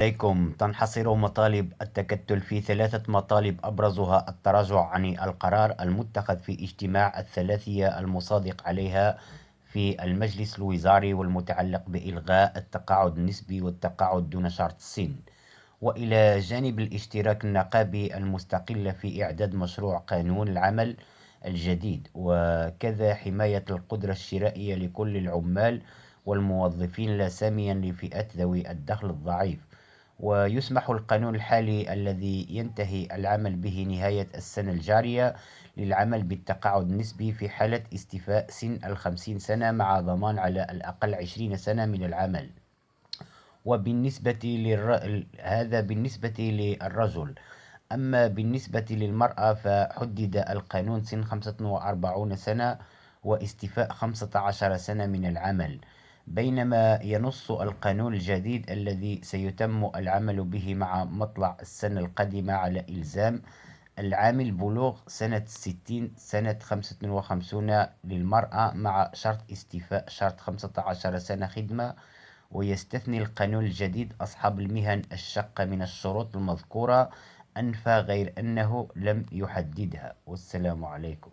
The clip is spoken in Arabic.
عليكم. تنحصر مطالب التكتل في 3 مطالب أبرزها التراجع عن القرار المتخذ في اجتماع الثلاثية المصادق عليها في المجلس الوزاري والمتعلق بإلغاء التقاعد النسبي والتقاعد دون شرط السن، وإلى جانب الاشتراك النقابي المستقل في إعداد مشروع قانون العمل الجديد، وكذا حماية القدرة الشرائية لكل العمال والموظفين لا ساميا لفئات ذوي الدخل الضعيف. ويسمح القانون الحالي الذي ينتهي العمل به نهاية السنة الجارية للعمل بالتقاعد النسبي في حالة استيفاء سن 50 سنة مع ضمان على الأقل 20 سنة من العمل. هذا بالنسبة للرجل. أما بالنسبة للمرأة فحدد القانون سن 45 سنة واستيفاء 15 سنة من العمل، بينما ينص القانون الجديد الذي سيتم العمل به مع مطلع السنة القادمة على إلزام العامل بلوغ سنة 60 سنة 55 للمرأة مع شرط استيفاء شرط 15 سنة خدمة. ويستثني القانون الجديد أصحاب المهن الشاقة من الشروط المذكورة أنفى غير أنه لم يحددها. والسلام عليكم.